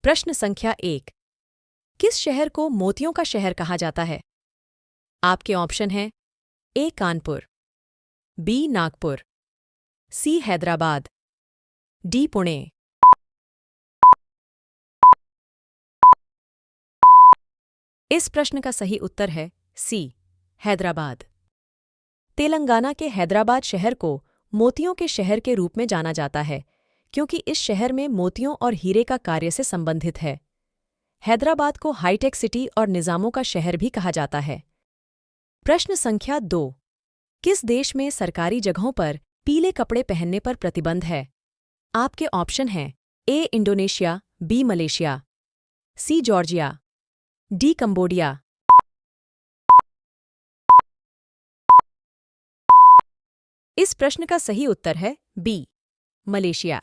प्रश्न संख्या 1। किस शहर को मोतियों का शहर कहा जाता है? आपके ऑप्शन हैं ए कानपुर, बी नागपुर, सी हैदराबाद, डी पुणे। इस प्रश्न का सही उत्तर है सी हैदराबाद। तेलंगाना के हैदराबाद शहर को मोतियों के शहर के रूप में जाना जाता है क्योंकि इस शहर में मोतियों और हीरे का कार्य से संबंधित है। हैदराबाद को हाईटेक सिटी और निजामों का शहर भी कहा जाता है। प्रश्न संख्या 2। किस देश में सरकारी जगहों पर पीले कपड़े पहनने पर प्रतिबंध है? आपके ऑप्शन हैं ए इंडोनेशिया, बी मलेशिया, सी जॉर्जिया, डी कंबोडिया। इस प्रश्न का सही उत्तर है बी मलेशिया।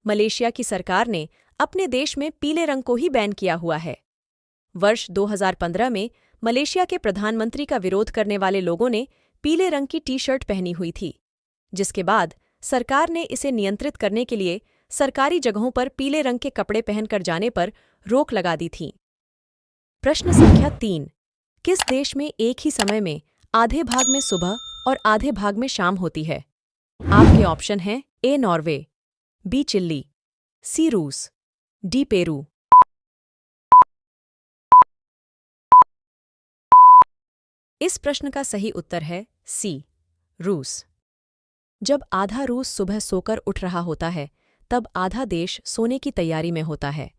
मलेशिया की सरकार ने अपने देश में पीले रंग को ही बैन किया हुआ है। वर्ष 2015 में मलेशिया के प्रधानमंत्री का विरोध करने वाले लोगों ने पीले रंग की टी-शर्ट पहनी हुई थी, जिसके बाद सरकार ने इसे नियंत्रित करने के लिए सरकारी जगहों पर पीले रंग के कपड़े पहनकर जाने पर रोक लगा दी थी। प्रश्न संख्या 3। किस देश में एक ही समय में आधे भाग में सुबह और आधे भाग में शाम होती है? आपके ऑप्शन हैं ए नॉर्वे, बी चिली, सी रूस, डी पेरू। इस प्रश्न का सही उत्तर है सी रूस। जब आधा रूस सुबह सोकर उठ रहा होता है, तब आधा देश सोने की तैयारी में होता है।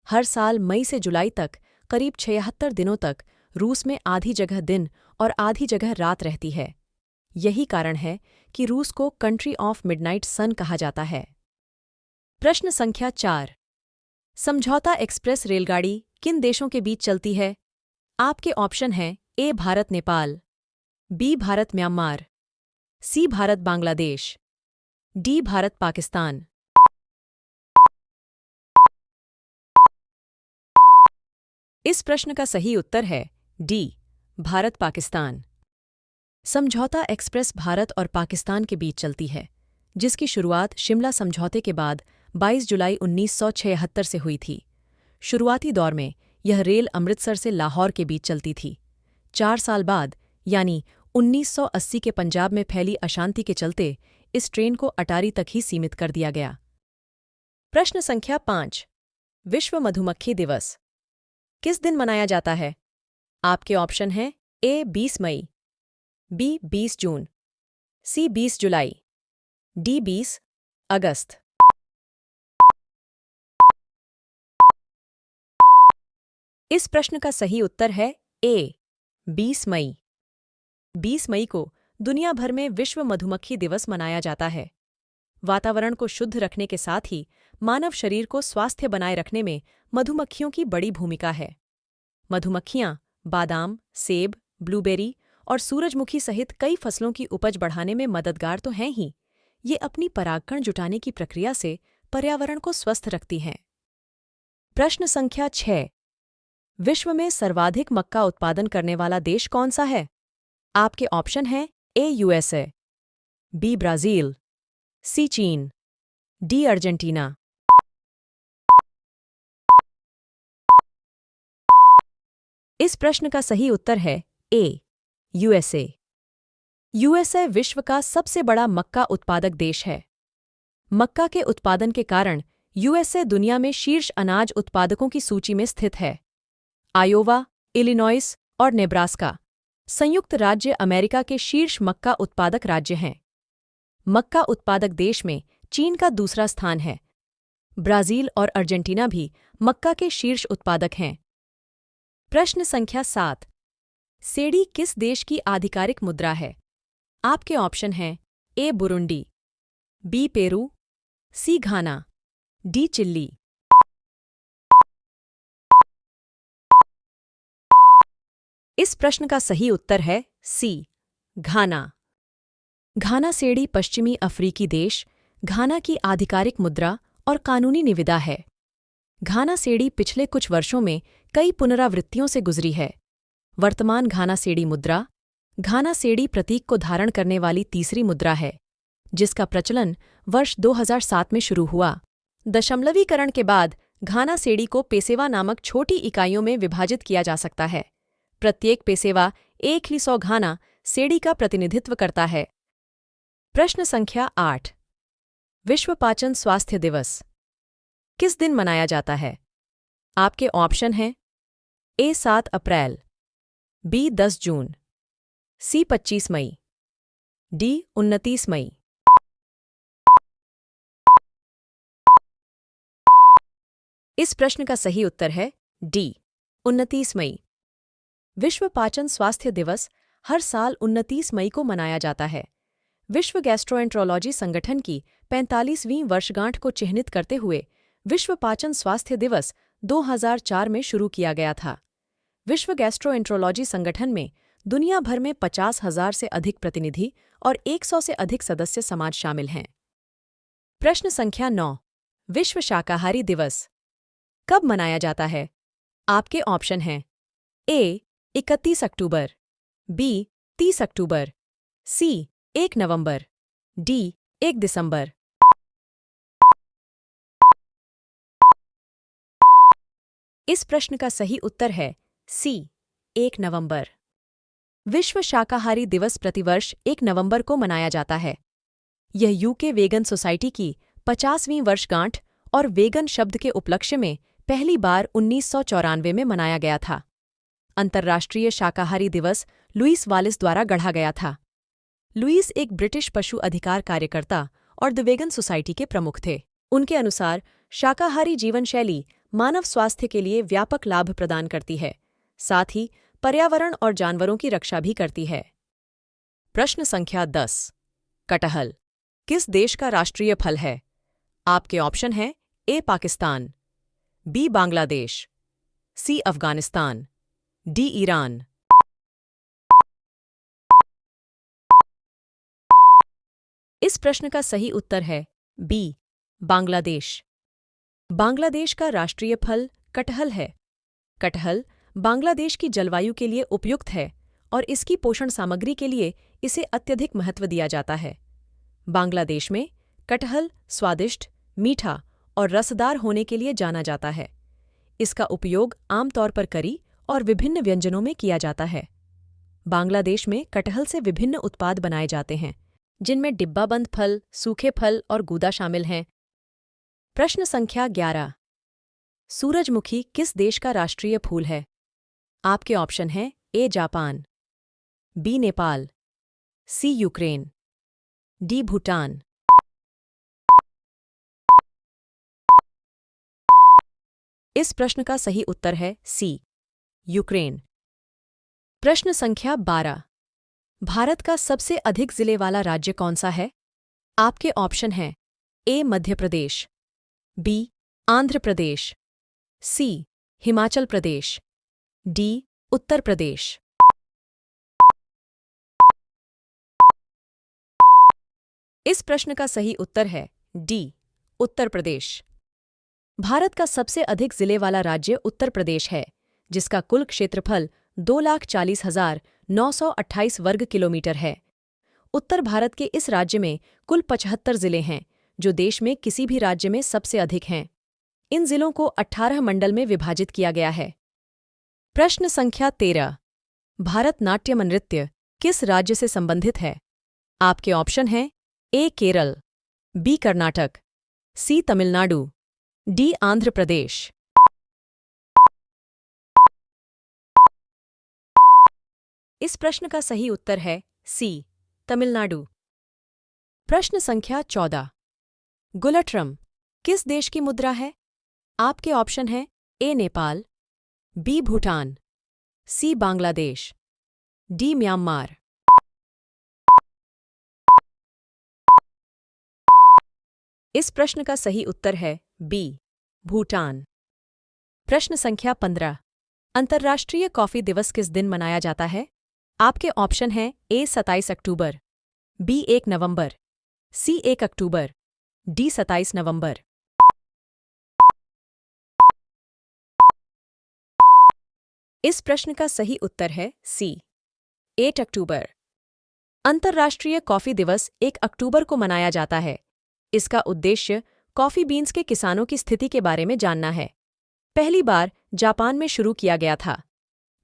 हर साल मई से जुलाई तक करीब 76 दिनों तक रूस में आधी जगह दिन और आधी जगह रात रहती है। यही कारण है कि रूस को कंट्री ऑफ मिडनाइट सन कहा जाता है। प्रश्न संख्या 4। समझौता एक्सप्रेस रेलगाड़ी किन देशों के बीच चलती है? आपके ऑप्शन हैं ए भारत नेपाल, बी भारत म्यांमार, सी भारत बांग्लादेश, डी भारत पाकिस्तान। इस प्रश्न का सही उत्तर है डी भारत पाकिस्तान। समझौता एक्सप्रेस भारत और पाकिस्तान के बीच चलती है, जिसकी शुरुआत शिमला समझौते के बाद 22 जुलाई 1976 से हुई थी। शुरुआती दौर में यह रेल अमृतसर से लाहौर के बीच चलती थी। 4 साल बाद यानी 1980 के पंजाब में फैली अशांति के चलते इस ट्रेन को अटारी तक ही सीमित कर दिया गया। प्रश्न संख्या 5। विश्व मधुमक्खी दिवस किस दिन मनाया जाता है? आपके ऑप्शन हैं ए 20 मई, बी 20 जून, सी 20 जुलाई, डी 20 अगस्त। इस प्रश्न का सही उत्तर है ए 20 मई। 20 मई को दुनिया भर में विश्व मधुमक्खी दिवस मनाया जाता है। वातावरण को शुद्ध रखने के साथ ही मानव शरीर को स्वास्थ्य बनाए रखने में मधुमक्खियों की बड़ी भूमिका है। मधुमक्खियां बादाम, सेब, ब्लूबेरी और सूरजमुखी सहित कई फसलों की उपज बढ़ाने में मददगार तो हैं ही, ये अपनी परागकण जुटाने की प्रक्रिया से पर्यावरण को स्वस्थ रखती हैं। प्रश्न संख्या 6। विश्व में सर्वाधिक मक्का उत्पादन करने वाला देश कौन सा है? आपके ऑप्शन हैं ए यूएसए, बी ब्राजील, सी चीन, डी अर्जेंटीना। इस प्रश्न का सही उत्तर है ए यूएसए। यूएसए विश्व का सबसे बड़ा मक्का उत्पादक देश है। मक्का के उत्पादन के कारण यूएसए दुनिया में शीर्ष अनाज उत्पादकों की सूची में स्थित है। आयोवा, इलिनॉइस और नेब्रास्का संयुक्त राज्य अमेरिका के शीर्ष मक्का उत्पादक राज्य हैं। मक्का उत्पादक देश में चीन का दूसरा स्थान है। ब्राजील और अर्जेंटीना भी मक्का के शीर्ष उत्पादक हैं। प्रश्न संख्या 7। सेडी किस देश की आधिकारिक मुद्रा है? आपके ऑप्शन हैं ए बुरुंडी, बी पेरू, सी घाना, डी चिली। इस प्रश्न का सही उत्तर है सी घाना। घाना सेडी पश्चिमी अफ्रीकी देश घाना की आधिकारिक मुद्रा और कानूनी निविदा है। घाना सेडी पिछले कुछ वर्षों में कई पुनरावृत्तियों से गुजरी है। वर्तमान घाना सेडी मुद्रा घाना सेडी प्रतीक को धारण करने वाली तीसरी मुद्रा है, जिसका प्रचलन वर्ष 2007 में शुरू हुआ। दशमलवीकरण के बाद घाना सेड़ी को पेसेवा नामक छोटी इकाइयों में विभाजित किया जा सकता है। प्रत्येक पेसेवा 100 घाना सेड़ी का प्रतिनिधित्व करता है। प्रश्न संख्या 8। विश्व पाचन स्वास्थ्य दिवस किस दिन मनाया जाता है? आपके ऑप्शन हैं ए 7 अप्रैल, बी 10 जून, सी 25 मई, डी 29 मई। इस प्रश्न का सही उत्तर है डी 29 मई। विश्व पाचन स्वास्थ्य दिवस हर साल 29 मई को मनाया जाता है। विश्व गैस्ट्रोएंट्रोलॉजी संगठन की 45वीं वर्षगांठ को चिह्नित करते हुए विश्व पाचन स्वास्थ्य दिवस 2004 में शुरू किया गया था। विश्व गैस्ट्रोएंट्रोलॉजी संगठन में दुनिया भर में 50,000 से अधिक प्रतिनिधि और 100 से अधिक सदस्य समाज शामिल हैं। प्रश्न संख्या 9। विश्व शाकाहारी दिवस कब मनाया जाता है? आपके ऑप्शन हैं ए 31 अक्टूबर, बी 30 अक्टूबर, सी 1 नवंबर, डी 1 दिसंबर। इस प्रश्न का सही उत्तर है सी 1 नवंबर। विश्व शाकाहारी दिवस प्रतिवर्ष 1 नवंबर को मनाया जाता है। यह यूके वेगन सोसाइटी की 50वीं वर्षगांठ और वेगन शब्द के उपलक्ष्य में पहली बार 1994 में मनाया गया था। अंतर्राष्ट्रीय शाकाहारी दिवस लुईस वालिस द्वारा गढ़ा गया था। लुईस एक ब्रिटिश पशु अधिकार कार्यकर्ता और द वेगन सोसाइटी के प्रमुख थे। उनके अनुसार शाकाहारी जीवन शैली मानव स्वास्थ्य के लिए व्यापक लाभ प्रदान करती है, साथ ही पर्यावरण और जानवरों की रक्षा भी करती है। प्रश्न संख्या 10। कटहल किस देश का राष्ट्रीय फल है? आपके ऑप्शन हैं ए पाकिस्तान, बी बांग्लादेश, सी अफगानिस्तान, डी ईरान। इस प्रश्न का सही उत्तर है बी बांग्लादेश। बांग्लादेश का राष्ट्रीय फल कटहल है। कटहल बांग्लादेश की जलवायु के लिए उपयुक्त है और इसकी पोषण सामग्री के लिए इसे अत्यधिक महत्व दिया जाता है। बांग्लादेश में कटहल स्वादिष्ट, मीठा और रसदार होने के लिए जाना जाता है। इसका उपयोग आमतौर पर करी और विभिन्न व्यंजनों में किया जाता है। बांग्लादेश में कटहल से विभिन्न उत्पाद बनाए जाते हैं, जिनमें डिब्बाबंद फल, सूखे फल और गूदा शामिल हैं। प्रश्न संख्या 11। सूरजमुखी किस देश का राष्ट्रीय फूल है? आपके ऑप्शन हैं A Japan, B Nepal, C Ukraine, D Bhutan. इस प्रश्न का सही उत्तर है सी यूक्रेन। प्रश्न संख्या 12। भारत का सबसे अधिक जिले वाला राज्य कौन सा है? आपके ऑप्शन हैं ए मध्य प्रदेश, बी आंध्र प्रदेश, सी हिमाचल प्रदेश, डी उत्तर प्रदेश। इस प्रश्न का सही उत्तर है डी उत्तर प्रदेश। भारत का सबसे अधिक जिले वाला राज्य उत्तर प्रदेश है, जिसका कुल क्षेत्रफल 2,40,928 वर्ग किलोमीटर है। उत्तर भारत के इस राज्य में कुल 75 जिले हैं, जो देश में किसी भी राज्य में सबसे अधिक हैं। इन जिलों को 18 मंडल में विभाजित किया गया है। प्रश्न संख्या 13। भारतनाट्यम नृत्य किस राज्य से संबंधित है? आपके ऑप्शन हैं ए केरल, बी कर्नाटक, सी तमिलनाडु, डी आंध्र प्रदेश। इस प्रश्न का सही उत्तर है सी तमिलनाडु। प्रश्न संख्या 14। गुलट्रम किस देश की मुद्रा है? आपके ऑप्शन हैं ए नेपाल, बी भूटान, सी बांग्लादेश, डी म्यांमार। इस प्रश्न का सही उत्तर है बी भूटान। प्रश्न संख्या 15। अंतर्राष्ट्रीय कॉफी दिवस किस दिन मनाया जाता है? आपके ऑप्शन हैं ए 27 अक्टूबर, बी 1 नवंबर, सी 1 अक्टूबर, डी 27 नवंबर। इस प्रश्न का सही उत्तर है सी 8 अक्टूबर। अंतर्राष्ट्रीय कॉफी दिवस 1 अक्टूबर को मनाया जाता है। इसका उद्देश्य कॉफ़ी बीन्स के किसानों की स्थिति के बारे में जानना है। पहली बार जापान में शुरू किया गया था।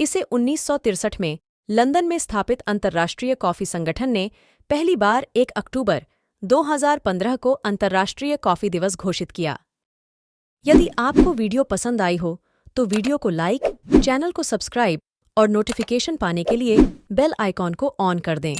इसे 1963 में लंदन में स्थापित अंतर्राष्ट्रीय कॉफ़ी संगठन ने पहली बार 1 अक्टूबर 2015 को अंतर्राष्ट्रीय कॉफ़ी दिवस घोषित किया। यदि आपको वीडियो पसंद आई हो तो वीडियो को लाइक, चैनल को सब्सक्राइब और नोटिफिकेशन पाने के लिए बेल आइकॉन को ऑन कर दें।